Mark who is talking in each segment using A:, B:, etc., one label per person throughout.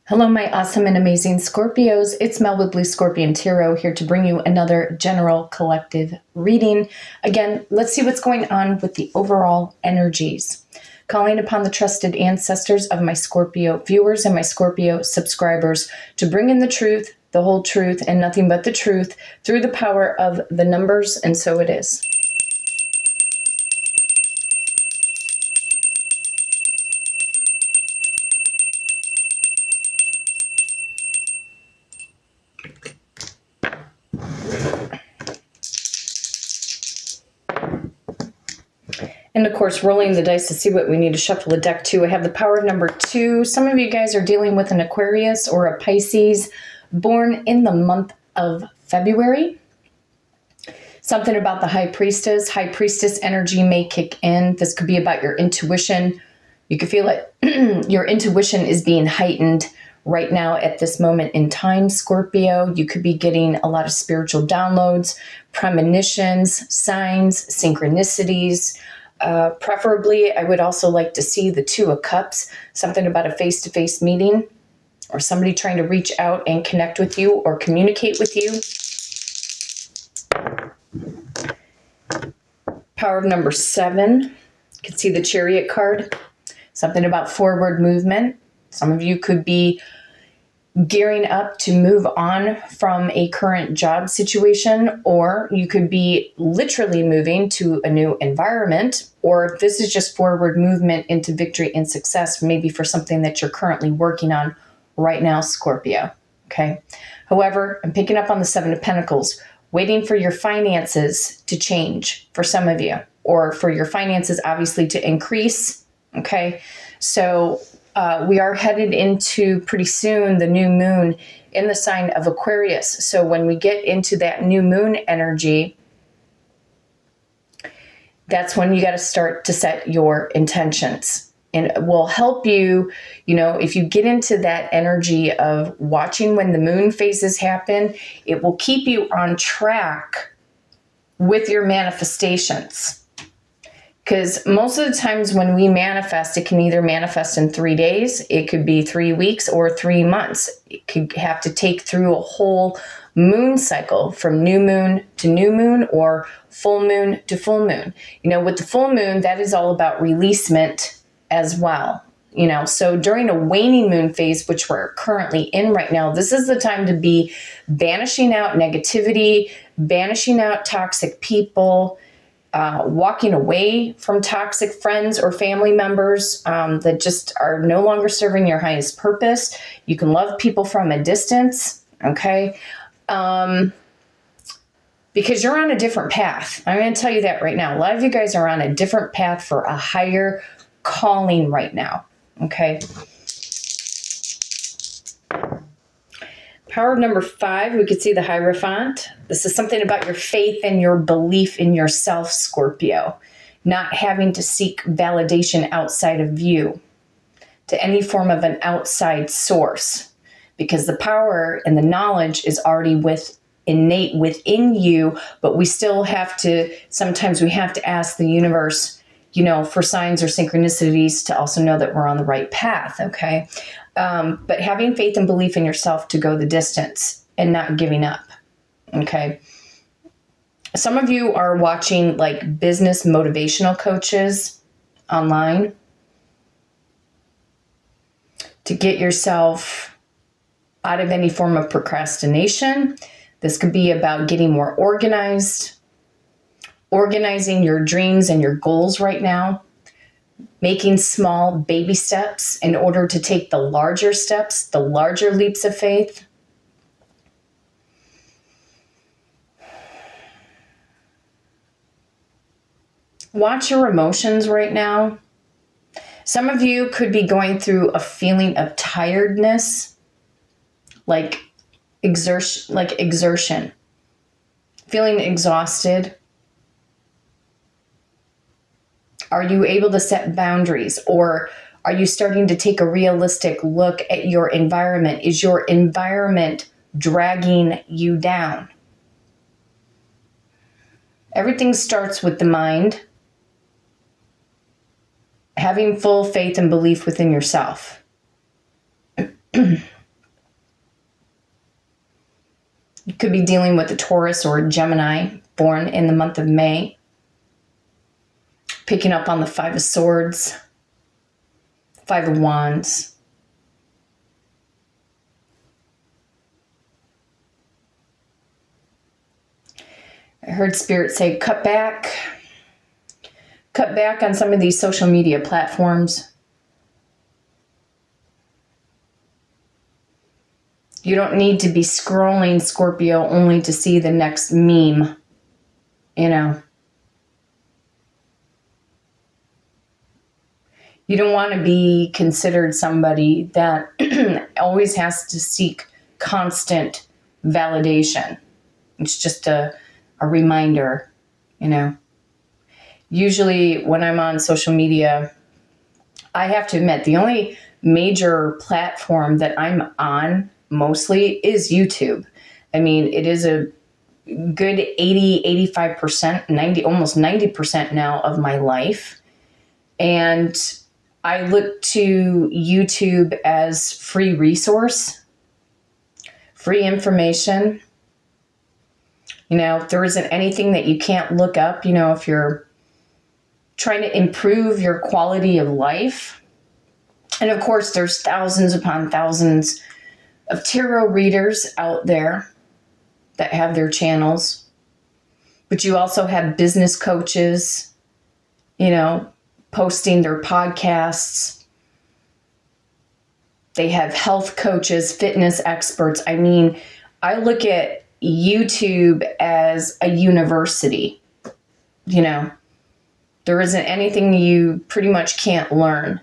A: Hello, my awesome and amazing Scorpios. It's Mel with Blue Scorpion Tarot here to bring you another general collective reading. Again, let's see what's going on with the overall energies. Calling upon the trusted ancestors of my Scorpio viewers and my Scorpio subscribers to bring in the truth, the whole truth, and nothing but the truth through the power of the numbers, and so it is. And of course, rolling the dice to see what we need to shuffle the deck to. I have the power of number 2. Some of you guys are dealing with an Aquarius or a Pisces born in the month of February. Something about the High Priestess. High Priestess energy may kick in. This could be about your intuition. You could feel like your intuition is being heightened right now at this moment in time, Scorpio. You could be getting a lot of spiritual downloads, premonitions, signs, synchronicities. Preferably, I would also like to see the Two of Cups, something about a face-to-face meeting or somebody trying to reach out and connect with you or communicate with you. Power of number 7. You can see the Chariot card, something about forward movement. Some of you could be gearing up to move on from a current job situation, or you could be literally moving to a new environment, or this is just forward movement into victory and success, maybe for something that you're currently working on right now, Scorpio. Okay. However, I'm picking up on the 7 of Pentacles, waiting for your finances to change for some of you, or for your finances obviously to increase. Okay. So we are headed into pretty soon the new moon in the sign of Aquarius. So when we get into that new moon energy, that's when you got to start to set your intentions. And it will help you, if you get into that energy of watching when the moon phases happen, it will keep you on track with your manifestations. Because most of the times when we manifest, it can either manifest in 3 days, it could be 3 weeks, or 3 months. It could have to take through a whole moon cycle from new moon to new moon or full moon to full moon. With the full moon, that is all about releasement as well. So during a waning moon phase, which we're currently in right now, this is the time to be banishing out negativity, banishing out toxic people, walking away from toxic friends or family members that just are no longer serving your highest purpose. You can love people from a distance, okay? Because you're on a different path. I'm going to tell you that right now. A lot of you guys are on a different path for a higher calling right now, okay? Power of number 5, we could see the Hierophant. This is something about your faith and your belief in yourself, Scorpio. Not having to seek validation outside of you to any form of an outside source. Because the power and the knowledge is already innate within you, but we still have to, sometimes we have to ask the universe, for signs or synchronicities to also know that we're on the right path, okay? But having faith and belief in yourself to go the distance and not giving up, okay? Some of you are watching like business motivational coaches online to get yourself out of any form of procrastination. This could be about getting more organized, organizing your dreams and your goals right now, making small baby steps in order to take the larger steps, the larger leaps of faith. Watch your emotions right now. Some of you could be going through a feeling of tiredness, like exertion, feeling exhausted. Are you able to set boundaries, or are you starting to take a realistic look at your environment? Is your environment dragging you down? Everything starts with the mind. Having full faith and belief within yourself. You could be dealing with a Taurus or a Gemini born in the month of May. Picking up on the Five of Swords, Five of Wands. I heard Spirit say, cut back on some of these social media platforms. You don't need to be scrolling, Scorpio, only to see the next meme, you know. You don't want to be considered somebody that always has to seek constant validation. It's just a reminder, you know. Usually when I'm on social media, I have to admit the only major platform that I'm on mostly is YouTube. I mean, it is a good 80, 85%, 90, almost 90% now of my life. And I look to YouTube as free resource, free information. You know, if there isn't anything that you can't look up, you know, if you're trying to improve your quality of life. And of course, there's thousands upon thousands of tarot readers out there that have their channels. But you also have business coaches, you know, posting their podcasts. They have health coaches, fitness experts. I mean, I look at YouTube as a university. You know, there isn't anything you pretty much can't learn.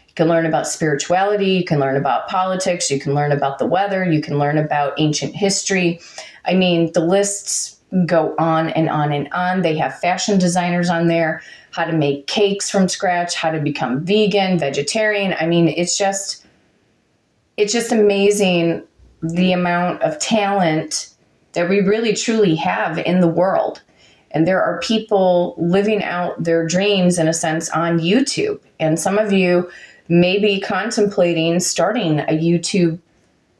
A: You can learn about spirituality, you can learn about politics, you can learn about the weather, you can learn about ancient history. I mean, the lists go on and on and on. They have fashion designers on there, how to make cakes from scratch, how to become vegan, vegetarian. I mean, it's just amazing the amount of talent that we really truly have in the world. And there are people living out their dreams, in a sense, on YouTube. And some of you may be contemplating starting a YouTube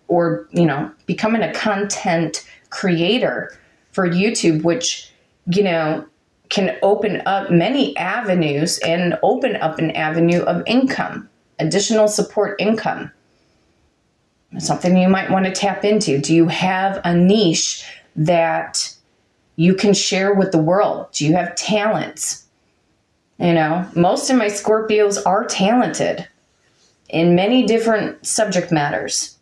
A: or, you know, becoming a content creator for YouTube, which, you know, can open up many avenues and open up an avenue of income, additional support income. Something you might want to tap into. Do you have a niche that you can share with the world? Do you have talents? You know, most of my Scorpios are talented in many different subject matters.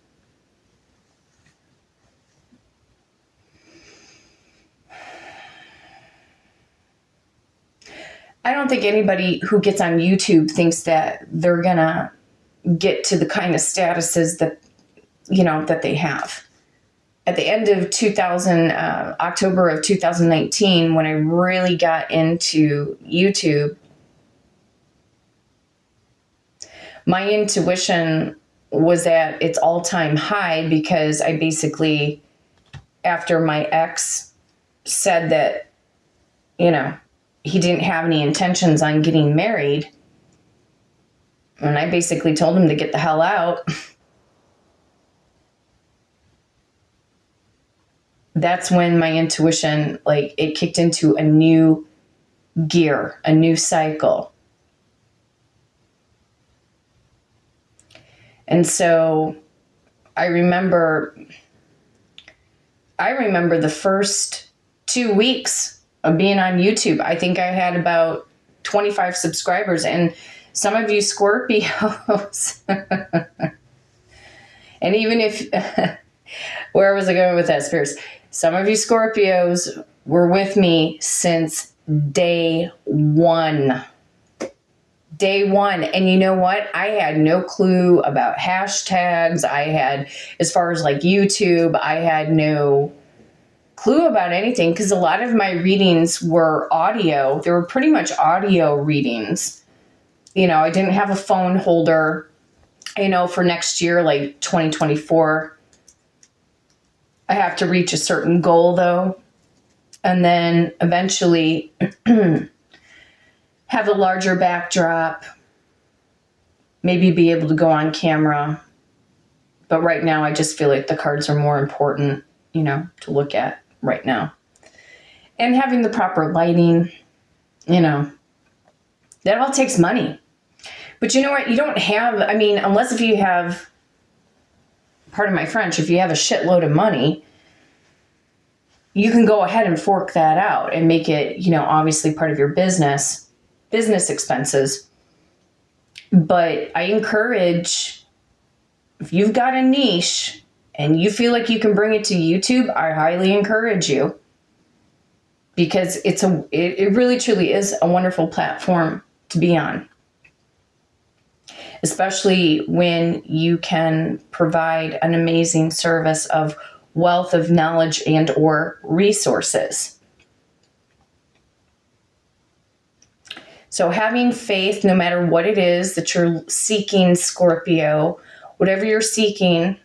A: I don't think anybody who gets on YouTube thinks that they're gonna get to the kind of statuses that, you know, that they have. At the end of October of 2019, when I really got into YouTube, my intuition was at its all-time high because I basically, after my ex said that, you know, he didn't have any intentions on getting married, and I basically told him to get the hell out. That's when my intuition, like, it kicked into a new gear, a new cycle. And so I remember the first 2 weeks of being on YouTube. I think I had about 25 subscribers, and some of you Scorpios, and even if, where was I going with that, Spirits? Some of you Scorpios were with me since day one. Day one. And you know what? I had no clue about hashtags. I had, as far as like YouTube, I had no clue about anything because a lot of my readings were audio. They were pretty much audio readings. You know, I didn't have a phone holder, you know, for next year, like 2024. I have to reach a certain goal though. And then eventually have a larger backdrop, maybe be able to go on camera. But right now I just feel like the cards are more important. to look at right now. And having the proper lighting, that all takes money. But you know what? You don't have, unless if you have, pardon my French, if you have a shitload of money, you can go ahead and fork that out and make it, obviously part of your business expenses. But I encourage, if you've got a niche and you feel like you can bring it to YouTube, I highly encourage you, because it really truly is a wonderful platform to be on, especially when you can provide an amazing service of wealth of knowledge and or resources. So having faith, no matter what it is that you're seeking, Scorpio, whatever you're seeking,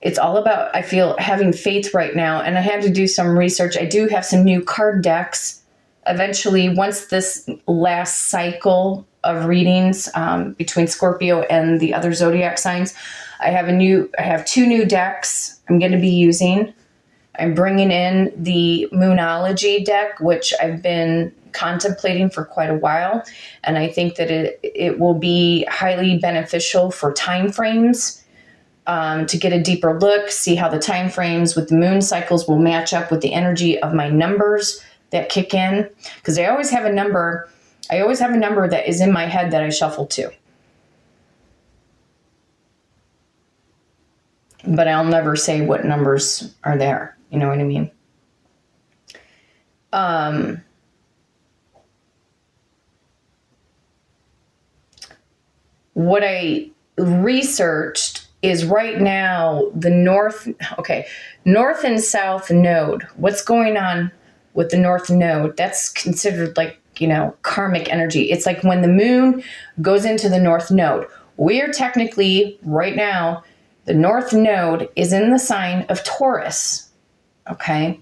A: it's all about, I feel, having faith right now. And I had to do some research. I do have some new card decks. Eventually, once this last cycle of readings between Scorpio and the other zodiac signs, I have 2 new decks I'm going to be using. I'm bringing in the Moonology deck, which I've been contemplating for quite a while. And I think that it will be highly beneficial for time frames, to get a deeper look, see how the time frames with the moon cycles will match up with the energy of my numbers that kick in. Because I always have a number that is in my head that I shuffle to. But I'll never say what numbers are there. You know what I mean? What I researched is right now the north and south node. What's going on with the north node? That's considered like, karmic energy. It's like when the moon goes into the north node. We're technically, right now, the north node is in the sign of Taurus. Okay.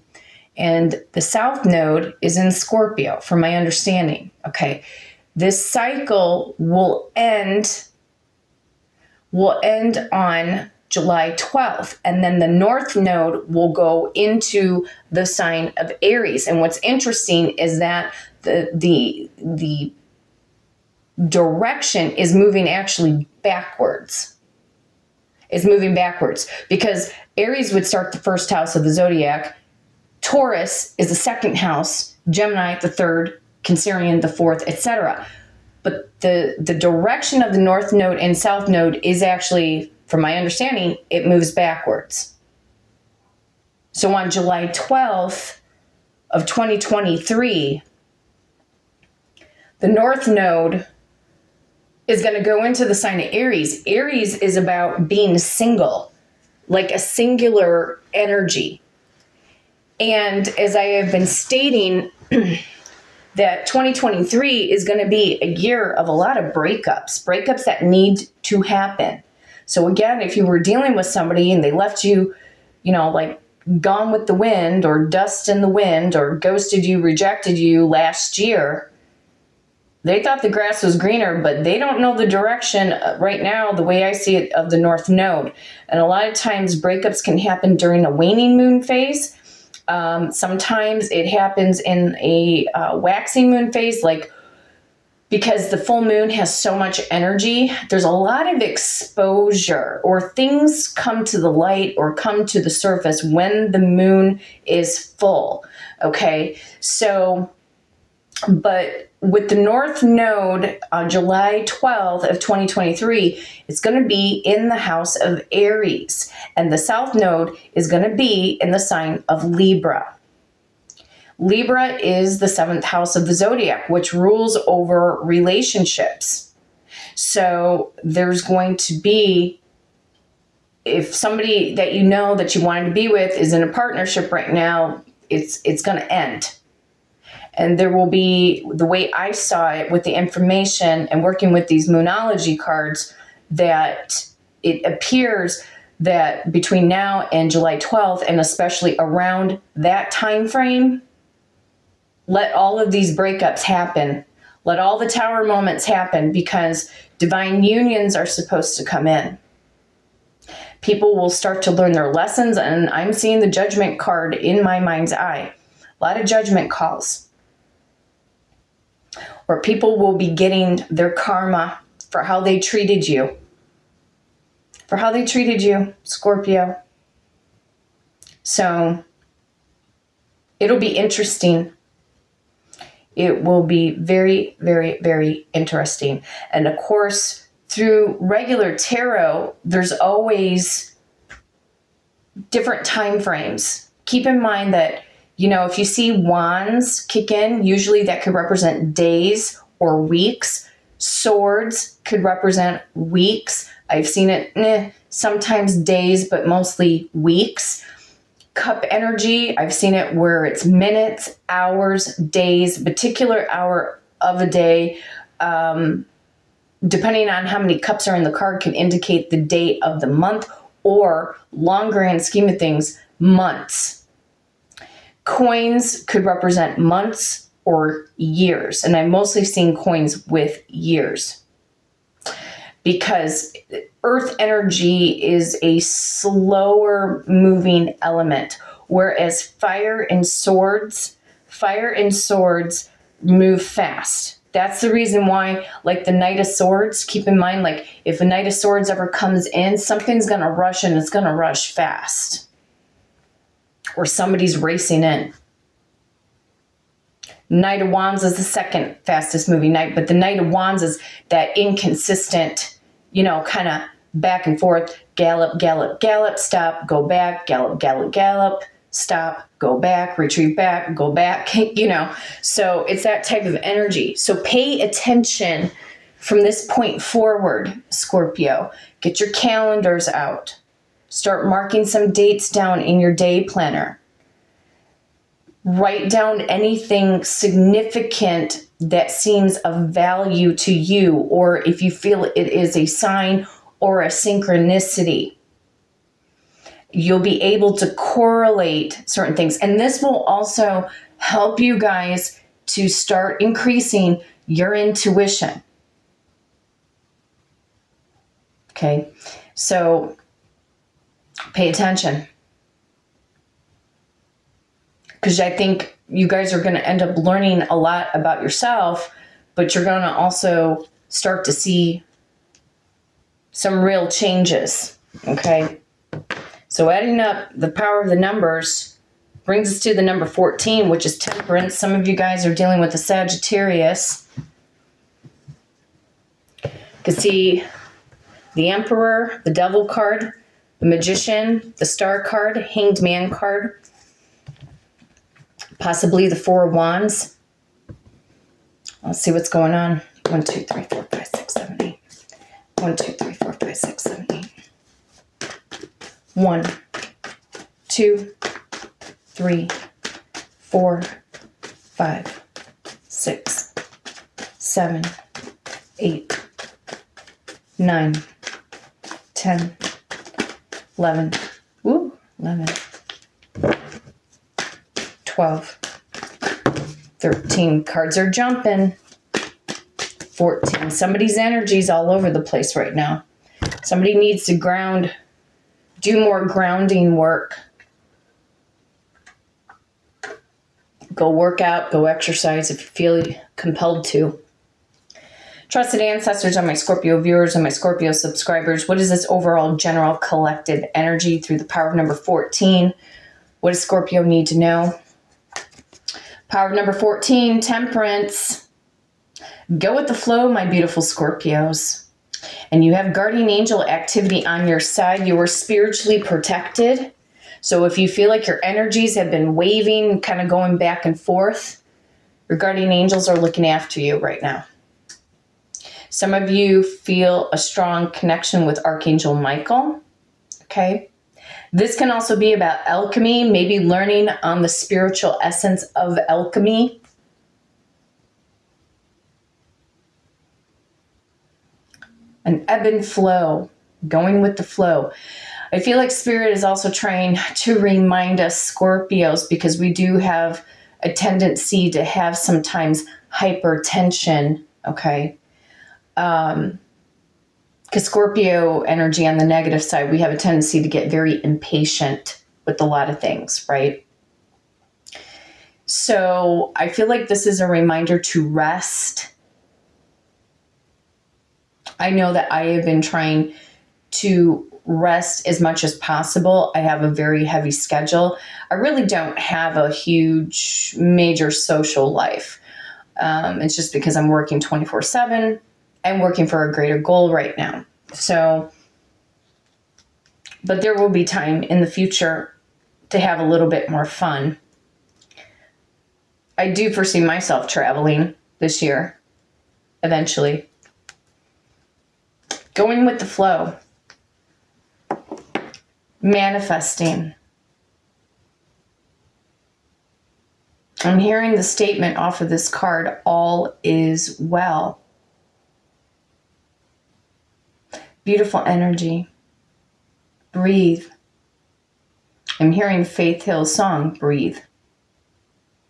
A: And the south node is in Scorpio, from my understanding. Okay. This cycle will end on July 12th. And then the north node will go into the sign of Aries. And what's interesting is that the direction is moving actually backwards. It's moving backwards because Aries would start the first house of the zodiac. Taurus is the second house, Gemini the third, Cancerian the fourth, etc. But the direction of the north node and south node is actually, from my understanding, it moves backwards. So on July 12th of 2023, the north node is going to go into the sign of Aries. Aries is about being single, like a singular energy. And as I have been stating, that 2023 is going to be a year of a lot of breakups that need to happen. So again, if you were dealing with somebody and they left you, like gone with the wind or dust in the wind or ghosted you, rejected you last year, they thought the grass was greener, but they don't know the direction right now, the way I see it, of the north node. And a lot of times breakups can happen during a waning moon phase. Sometimes it happens in a waxing moon phase, because the full moon has so much energy. There's a lot of exposure, or things come to the light or come to the surface when the moon is full. Okay, so, but with the north node on July 12th of 2023, it's going to be in the house of Aries, and the south node is going to be in the sign of Libra. Libra is the 7th house of the zodiac, which rules over relationships. So there's going to be, if somebody that you know that you wanted to be with is in a partnership right now, it's going to end. And there will be, the way I saw it with the information and working with these Moonology cards, that it appears that between now and July 12th, and especially around that time frame, let all of these breakups happen. Let all the tower moments happen, because divine unions are supposed to come in. People will start to learn their lessons, and I'm seeing the judgment card in my mind's eye. A lot of judgment calls. Or people will be getting their karma for how they treated you. For how they treated you, Scorpio. So, it'll be interesting. It will be very, very, very interesting. And of course, through regular tarot, there's always different time frames. Keep in mind that, if you see wands kick in, usually that could represent days or weeks. Swords could represent weeks. I've seen it sometimes days, but mostly weeks. Cup energy, I've seen it where it's minutes, hours, days, particular hour of a day, depending on how many cups are in the card, can indicate the date of the month, or long grand scheme of things, months. Coins could represent months or years, and I'm mostly seeing coins with years, because earth energy is a slower moving element, whereas fire and swords move fast. That's the reason why, like the Knight of Swords, keep in mind, like if a Knight of Swords ever comes in, something's going to rush, and it's going to rush fast. Or somebody's racing in. Knight of Wands is the second fastest moving knight, but the Knight of Wands is that inconsistent, kind of back and forth, gallop, gallop, gallop, stop, go back, gallop, gallop, gallop, stop, go back, retreat back, go back, So it's that type of energy. So pay attention from this point forward, Scorpio. Get your calendars out. Start marking some dates down in your day planner. Write down anything significant that seems of value to you, or if you feel it is a sign or a synchronicity. You'll be able to correlate certain things. And this will also help you guys to start increasing your intuition. Okay, so pay attention. Because I think you guys are going to end up learning a lot about yourself, but you're going to also start to see some real changes. Okay. So adding up the power of the numbers brings us to the number 14, which is temperance. Some of you guys are dealing with a Sagittarius. You can see the Emperor, the Devil card, the Magician, the Star card, Hanged Man card, possibly the Four of Wands. Let's see what's going on. 1, 2, 3, 4, 5, 6, 7, 8. 1, 2, 3, 4, 5, 6, 7, 8. 1, 2, 3, 4, 5, 6, 7, 8, 9, 10, 11, 11, 12, 13. Cards are jumping. 14. Somebody's energy's all over the place right now. Somebody needs to ground, do more grounding work. Go work out, go exercise if you feel compelled to. Trusted ancestors are my Scorpio viewers and my Scorpio subscribers. What is this overall general collective energy through the power of number 14? What does Scorpio need to know? Power of number 14, temperance. Go with the flow, my beautiful Scorpios. And you have guardian angel activity on your side. You are spiritually protected. So if you feel like your energies have been waving, kind of going back and forth, your guardian angels are looking after you right now. Some of you feel a strong connection with Archangel Michael. Okay. This can also be about alchemy, maybe learning on the spiritual essence of alchemy. An ebb and flow, going with the flow. I feel like Spirit is also trying to remind us Scorpios, because we do have a tendency to have sometimes hypertension, okay? Because Scorpio energy on the negative side, we have a tendency to get very impatient with a lot of things, right? So I feel like this is a reminder to rest. I know that I have been trying to rest as much as possible. I have a very heavy schedule. I really don't have a huge, major social life. It's just because I'm working 24/7 and working for a greater goal right now. So, but there will be time in the future to have a little bit more fun. I do foresee myself traveling this year, eventually. Going with the flow. Manifesting. I'm hearing the statement off of this card, all is well. Beautiful energy. Breathe. I'm hearing Faith Hill's song, Breathe.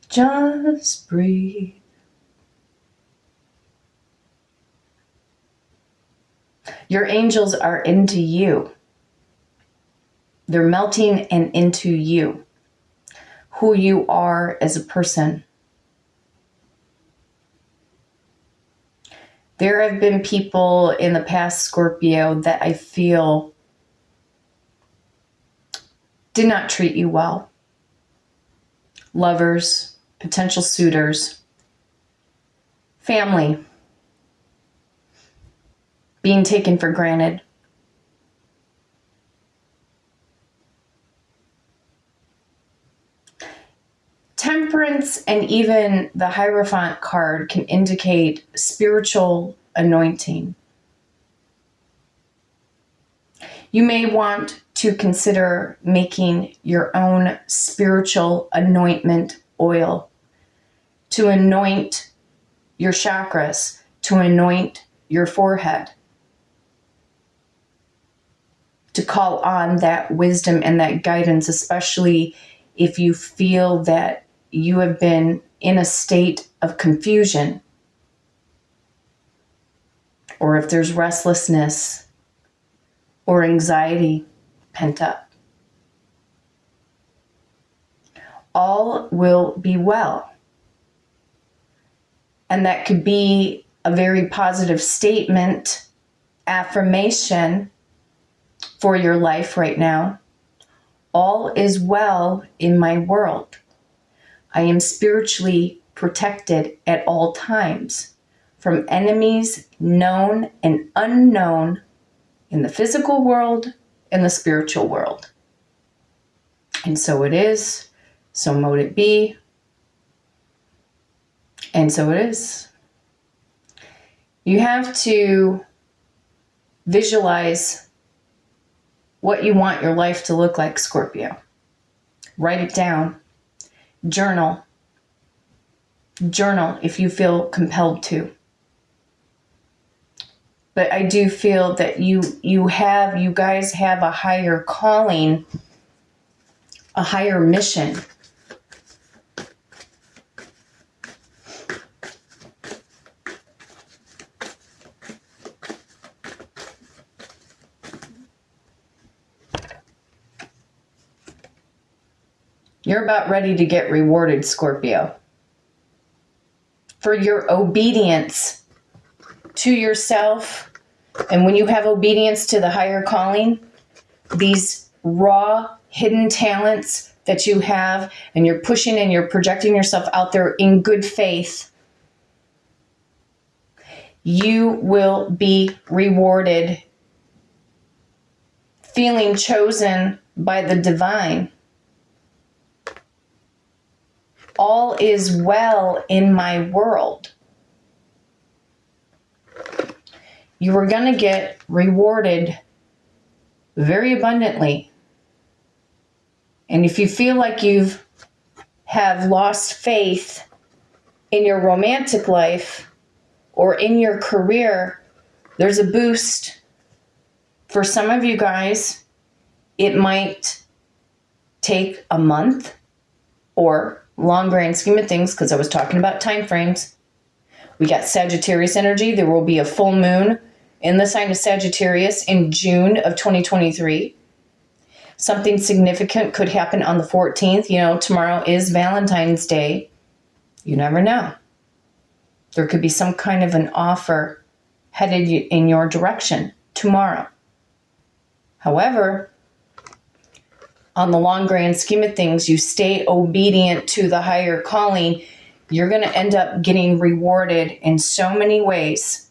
A: Just breathe. Your angels are into you. They're melting and into you, who you are as a person. There have been people in the past, Scorpio, that I feel did not treat you well. Lovers, potential suitors, family, being taken for granted. Temperance and even the Hierophant card can indicate spiritual anointing. You may want to consider making your own spiritual anointment oil to anoint your chakras, to anoint your forehead, to call on that wisdom and that guidance, especially if you feel that you have been in a state of confusion, or if there's restlessness or anxiety pent up. All will be well. And that could be a very positive statement, affirmation for your life right now. All is well in my world. I am spiritually protected at all times from enemies known and unknown in the physical world and the spiritual world. And so it is, so mote it be, and so it is. You have to visualize what you want your life to look like, Scorpio. Write it down. Journal. Journal if you feel compelled to. But I do feel that you guys have a higher calling, a higher mission. You're about ready to get rewarded, Scorpio, for your obedience to yourself. And when you have obedience to the higher calling, these raw, hidden talents that you have, and you're pushing and you're projecting yourself out there in good faith, you will be rewarded, feeling chosen by the divine. All is well in my world. You are going to get rewarded very abundantly. And if you feel like have lost faith in your romantic life or in your career, there's a boost. For some of you guys, it might take a month or long grand scheme of things, because I was talking about time frames. We got Sagittarius energy. There will be a full moon in the sign of Sagittarius in June of 2023. Something significant could happen on the 14th. You know, tomorrow is Valentine's Day. You never know. There could be some kind of an offer headed in your direction tomorrow. However, on the long grand scheme of things, you stay obedient to the higher calling, you're going to end up getting rewarded in so many ways.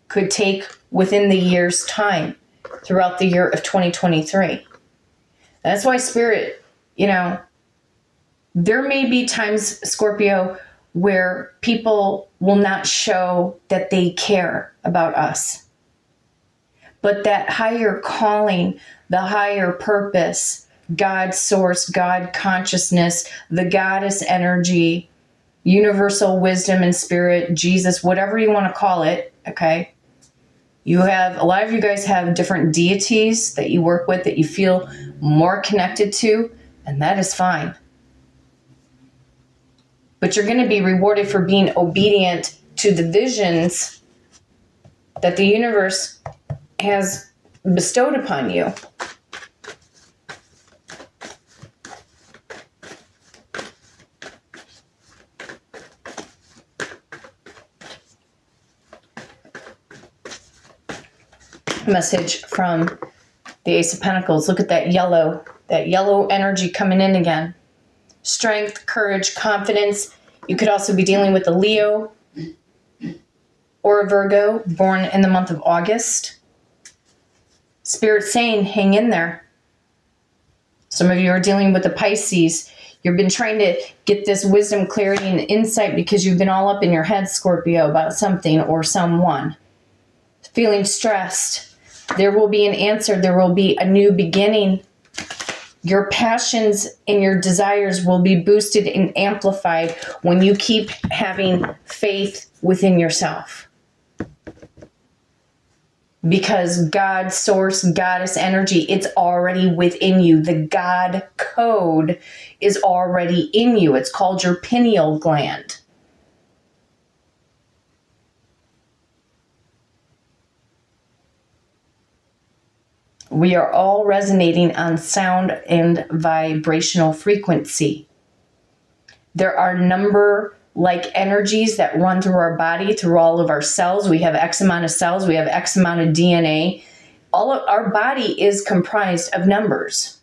A: Could take within the year's time throughout the year of 2023. That's why Spirit, you know, there may be times, Scorpio, where people will not show that they care about us. But that higher calling, the higher purpose, God source, God consciousness, the goddess energy, universal wisdom and spirit, Jesus, whatever you want to call it, okay? You have, a lot of you guys have different deities that you work with that you feel more connected to, and that is fine. But you're going to be rewarded for being obedient to the visions that the universe has bestowed upon you. Message from the Ace of Pentacles. Look at that yellow energy coming in again. Strength, courage, confidence. You could also be dealing with a Leo or a Virgo born in the month of August. Spirit saying, hang in there. Some of you are dealing with the Pisces. You've been trying to get this wisdom, clarity, and insight because you've been all up in your head, Scorpio, about something or someone. Feeling stressed. There will be an answer. There will be a new beginning. Your passions and your desires will be boosted and amplified when you keep having faith within yourself. Because God, source, goddess energy, it's already within you. The God code is already in you. It's called your pineal gland. We are all resonating on sound and vibrational frequency. There are number-like energies that run through our body, through all of our cells. We have X amount of cells. We have X amount of DNA. All of our body is comprised of numbers.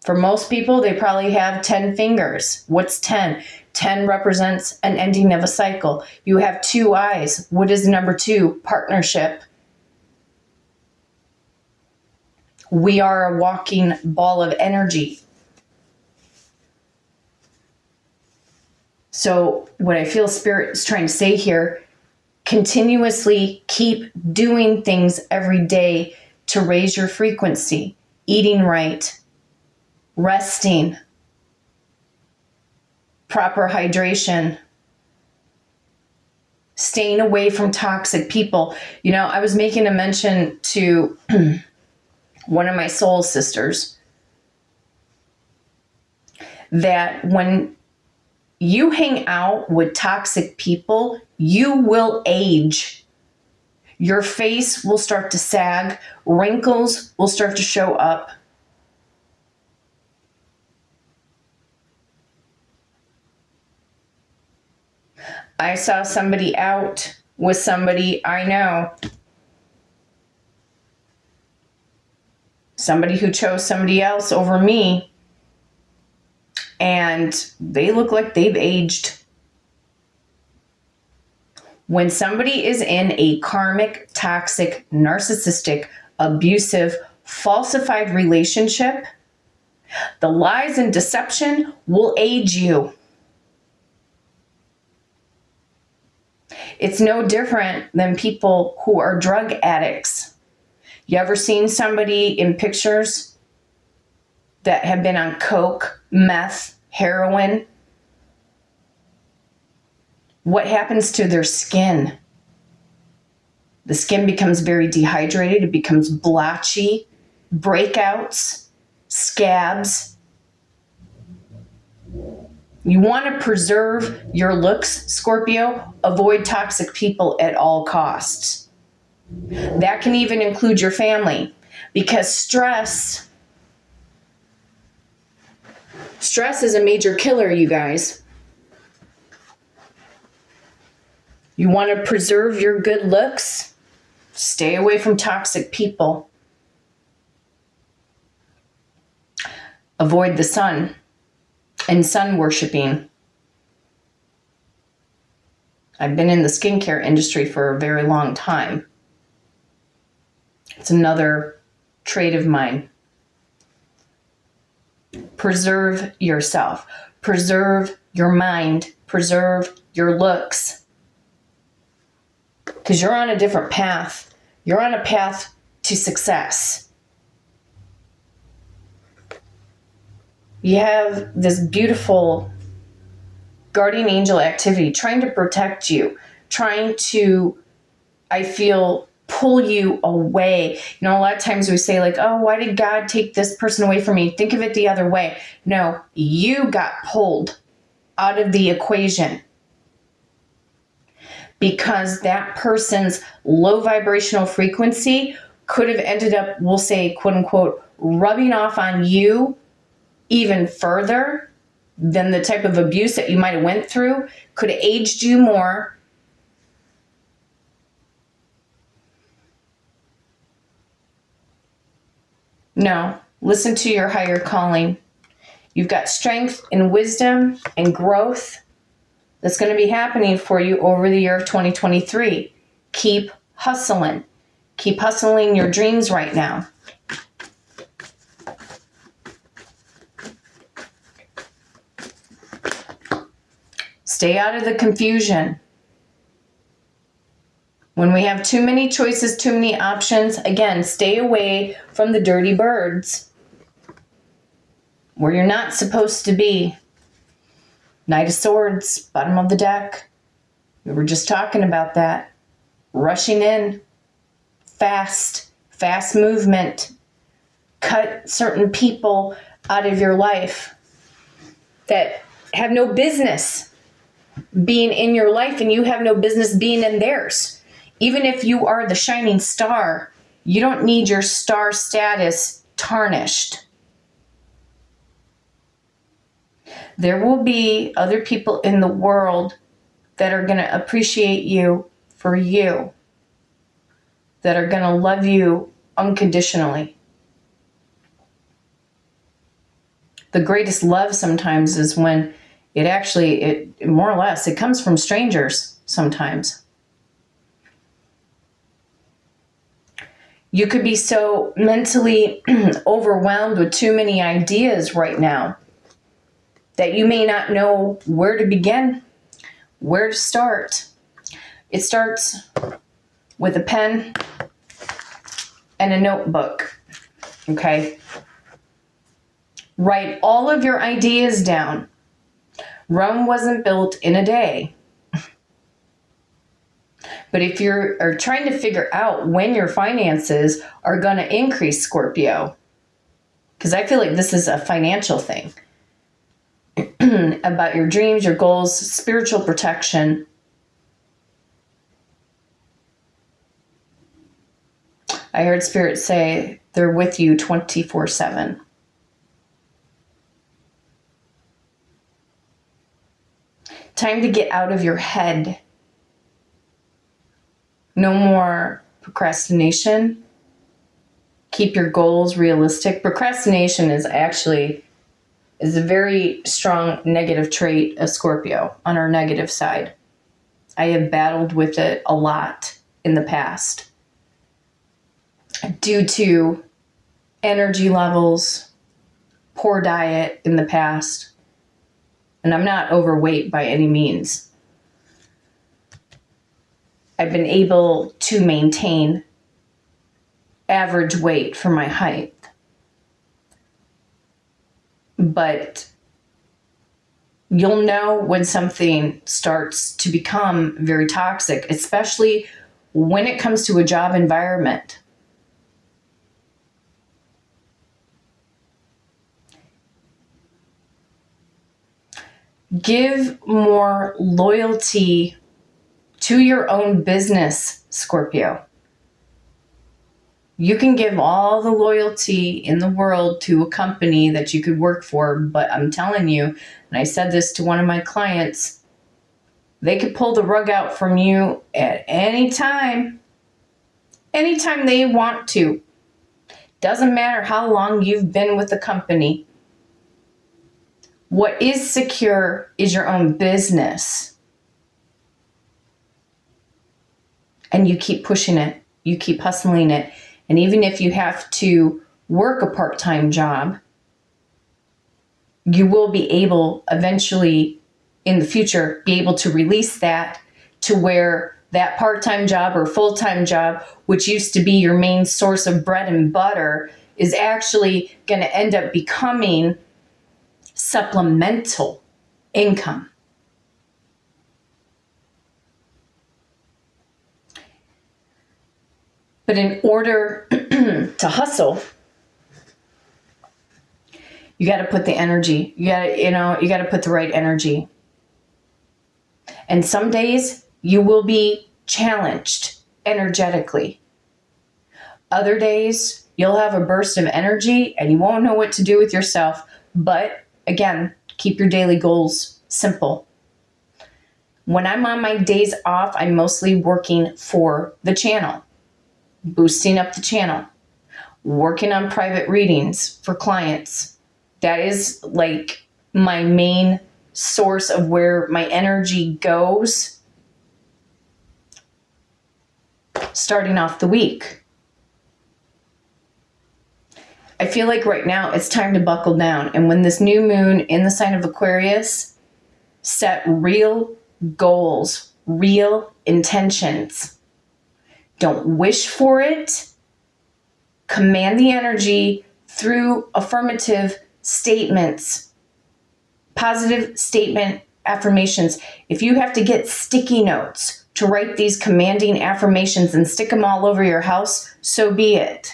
A: For most people, they probably have 10 fingers. What's 10? 10 represents an ending of a cycle. You have 2 eyes. What is number 2? Partnership. We are a walking ball of energy. So what I feel Spirit is trying to say here, continuously keep doing things every day to raise your frequency. Eating right, resting, proper hydration, staying away from toxic people. You know, I was making a mention to one of my soul sisters that when you hang out with toxic people, you will age. Your face will start to sag. Wrinkles will start to show up. I saw somebody out with somebody I know. Somebody who chose somebody else over me. And they look like they've aged. When somebody is in a karmic, toxic, narcissistic, abusive, falsified relationship, the lies and deception will age you. It's no different than people who are drug addicts. You ever seen somebody in pictures that have been on coke, meth, heroin? What happens to their skin? The skin becomes very dehydrated. It becomes blotchy, breakouts, scabs. You want to preserve your looks, Scorpio. Avoid toxic people at all costs. That can even include your family, because stress is a major killer, you guys. You want to preserve your good looks? Stay away from toxic people. Avoid the sun and sun worshiping. I've been in the skincare industry for a very long time. It's another trait of mine. Preserve yourself. Preserve your mind. Preserve your looks. Because you're on a different path. You're on a path to success. You have this beautiful guardian angel activity trying to protect you, trying to, I feel, pull you away. You know, a lot of times we say like, oh, why did God take this person away from me? Think of it the other way. No, you got pulled out of the equation because that person's low vibrational frequency could have ended up, we'll say, quote unquote, rubbing off on you even further than the type of abuse that you might have went through, could have aged you more. No, listen to your higher calling. You've got strength and wisdom and growth that's going to be happening for you over the year of 2023. Keep hustling. Keep hustling your dreams right now. Stay out of the confusion. When we have too many choices, too many options, again, stay away from the dirty birds where you're not supposed to be. Knight of Swords, bottom of the deck. We were just talking about that. Rushing in, fast movement. Cut certain people out of your life that have no business being in your life, and you have no business being in theirs. Even if you are the shining star, you don't need your star status tarnished. There will be other people in the world that are going to appreciate you for you, that are going to love you unconditionally. The greatest love sometimes is when it more or less, it comes from strangers sometimes. You could be so mentally overwhelmed with too many ideas right now that you may not know where to begin, where to start. It starts with a pen and a notebook, okay? Write all of your ideas down. Rome wasn't built in a day. But if you're trying to figure out when your finances are going to increase, Scorpio, because I feel like this is a financial thing, about your dreams, your goals, spiritual protection. I heard Spirit say they're with you 24/7. Time to get out of your head. No more procrastination. Keep your goals realistic. Procrastination is a very strong negative trait of Scorpio on our negative side. I have battled with it a lot in the past due to energy levels, poor diet in the past. And I'm not overweight by any means. I've been able to maintain average weight for my height. But you'll know when something starts to become very toxic, especially when it comes to a job environment. Give more loyalty to your own business, Scorpio. You can give all the loyalty in the world to a company that you could work for, but I'm telling you, and I said this to one of my clients, they could pull the rug out from you at any time they want to. Doesn't matter how long you've been with the company. What is secure is your own business. And you keep pushing it. You keep hustling it. And even if you have to work a part-time job, you will be able eventually in the future be able to release that to where that part-time job or full-time job, which used to be your main source of bread and butter, is actually going to end up becoming supplemental income. But in order to hustle, you got to put the energy. You got to put the right energy. And some days you will be challenged energetically. Other days you'll have a burst of energy and you won't know what to do with yourself. But again, keep your daily goals simple. When I'm on my days off, I'm mostly working for the channel, boosting up the channel, working on private readings for clients. That is like my main source of where my energy goes starting off the week. I feel like right now it's time to buckle down. And when this new moon in the sign of Aquarius, set real goals, real intentions. Don't wish for it. Command the energy through affirmative statements, positive statement affirmations. If you have to get sticky notes to write these commanding affirmations and stick them all over your house, so be it.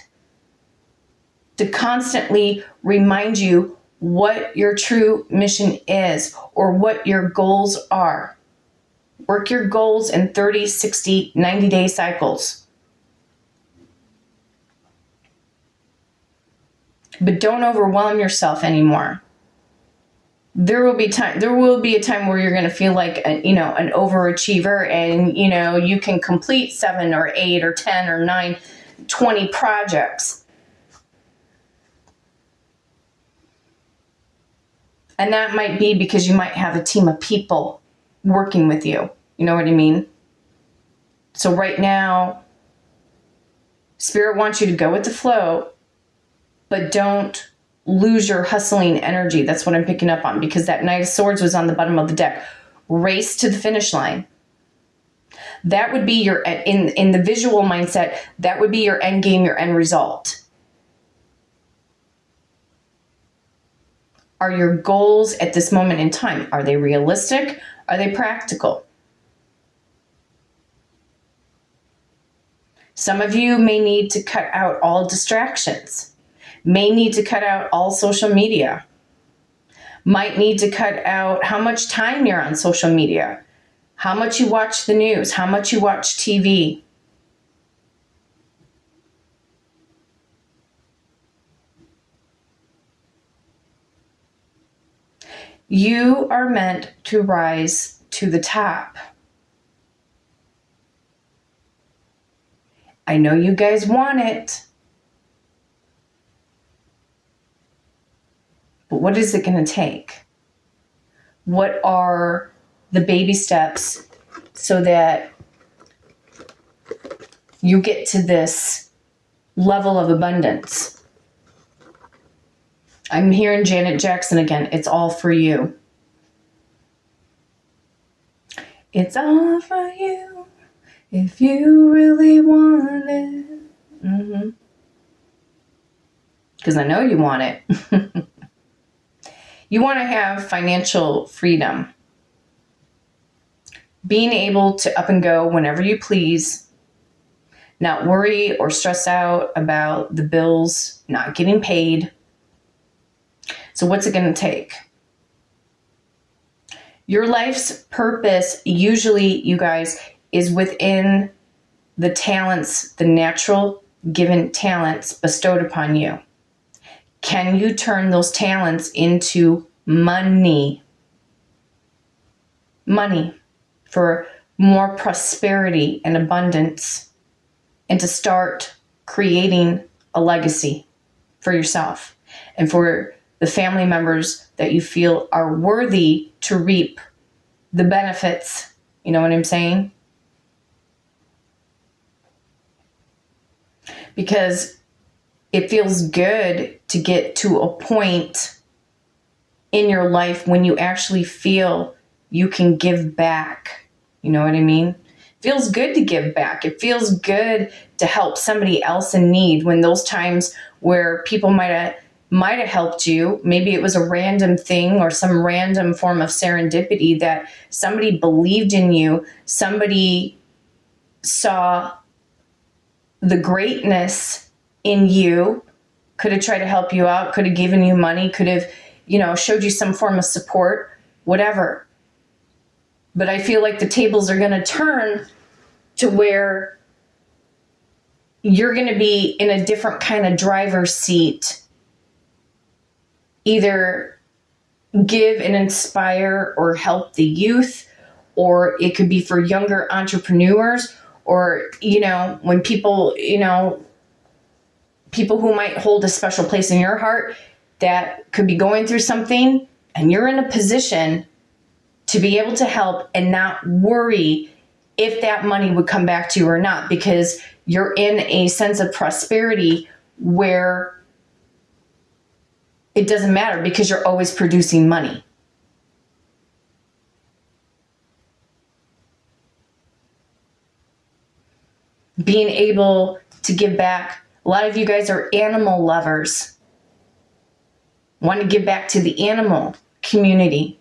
A: To constantly remind you what your true mission is or what your goals are. Work your goals in 30, 60, 90-day cycles. But don't overwhelm yourself anymore. There will be a time where you're going to feel like an overachiever, and you can complete 7 or 8 or 10 or 9, 20 projects. And that might be because you might have a team of people working with you. You know what I mean? So right now, Spirit wants you to go with the flow, but don't lose your hustling energy. That's what I'm picking up on, because that Knight of Swords was on the bottom of the deck. Race to the finish line. That would be your, in the visual mindset, that would be your end game, your end result. Are your goals at this moment in time, are they realistic? Are they practical? Some of you may need to cut out all distractions, may need to cut out all social media, might need to cut out how much time you're on social media, how much you watch the news, how much you watch TV. You are meant to rise to the top. I know you guys want it. But what is it going to take? What are the baby steps so that you get to this level of abundance? I'm hearing Janet Jackson again. It's all for you. It's all for you if you really want it. Because I know you want it. You want to have financial freedom. Being able to up and go whenever you please. Not worry or stress out about the bills not getting paid. So what's it going to take? Your life's purpose, usually, you guys, is within the talents, the natural given talents bestowed upon you? Can you turn those talents into money? Money for more prosperity and abundance, and to start creating a legacy for yourself and for the family members that you feel are worthy to reap the benefits. You know what I'm saying? Because it feels good to get to a point in your life when you actually feel you can give back. You know what I mean? It feels good to give back. It feels good to help somebody else in need when those times where people might have helped you, maybe it was a random thing or some random form of serendipity that somebody believed in you, somebody saw the greatness in you, could have tried to help you out, could have given you money, could have, showed you some form of support, whatever. But I feel like the tables are going to turn to where you're going to be in a different kind of driver's seat. Either give and inspire or help the youth, or it could be for younger entrepreneurs, or, when people, people who might hold a special place in your heart that could be going through something, and you're in a position to be able to help and not worry if that money would come back to you or not, because you're in a sense of prosperity where it doesn't matter because you're always producing money. Being able to give back. A lot of you guys are animal lovers. Want to give back to the animal community,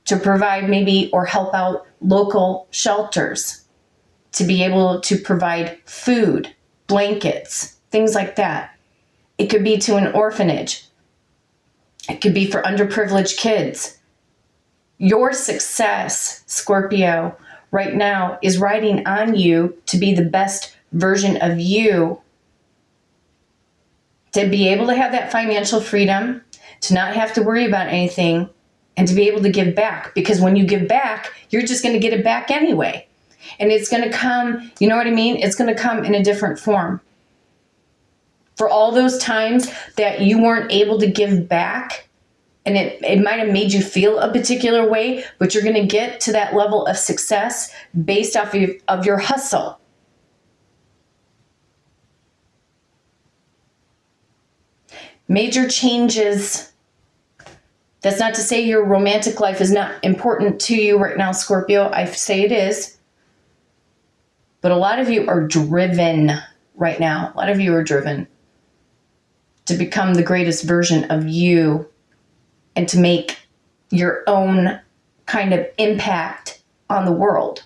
A: to provide maybe or help out local shelters, to be able to provide food, blankets, things like that. It could be to an orphanage. It could be for underprivileged kids. Your success, Scorpio, right now is riding on you to be the best version of you, to be able to have that financial freedom, to not have to worry about anything, and to be able to give back. Because when you give back, you're just going to get it back anyway. And it's going to come, you know what I mean? It's going to come in a different form. For all those times that you weren't able to give back, and it might have made you feel a particular way, but you're going to get to that level of success based off of your hustle. Major changes. That's not to say your romantic life is not important to you right now, Scorpio. I say it is. But a lot of you are driven right now. A lot of you are driven to become the greatest version of you and to make your own kind of impact on the world.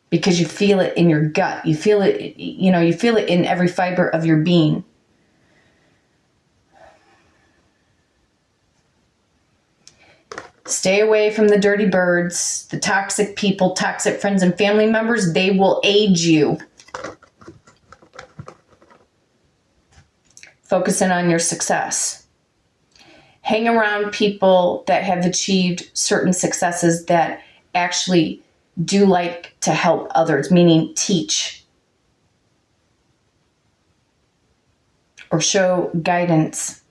A: Because you feel it in your gut. You feel it, you feel it in every fiber of your being. Stay away from the dirty birds, the toxic people, toxic friends and family members. They will age you. Focus in on your success. Hang around people that have achieved certain successes that actually do like to help others, meaning teach or show guidance.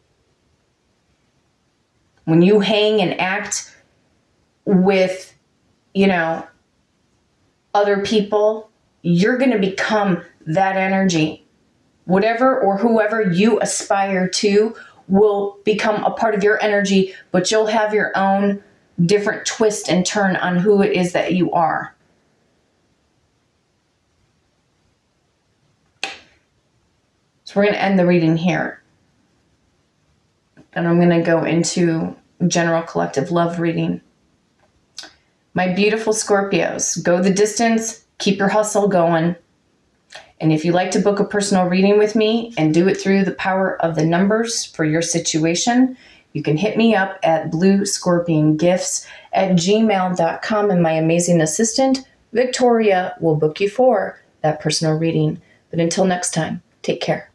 A: When you hang and act with, other people, you're going to become that energy. Whatever or whoever you aspire to will become a part of your energy, but you'll have your own different twist and turn on who it is that you are. So we're going to end the reading here. And I'm going to go into general collective love reading. My beautiful Scorpios, go the distance, keep your hustle going. And if you'd like to book a personal reading with me and do it through the power of the numbers for your situation, you can hit me up at bluescorpiongifts@gmail.com, and my amazing assistant, Victoria, will book you for that personal reading. But until next time, take care.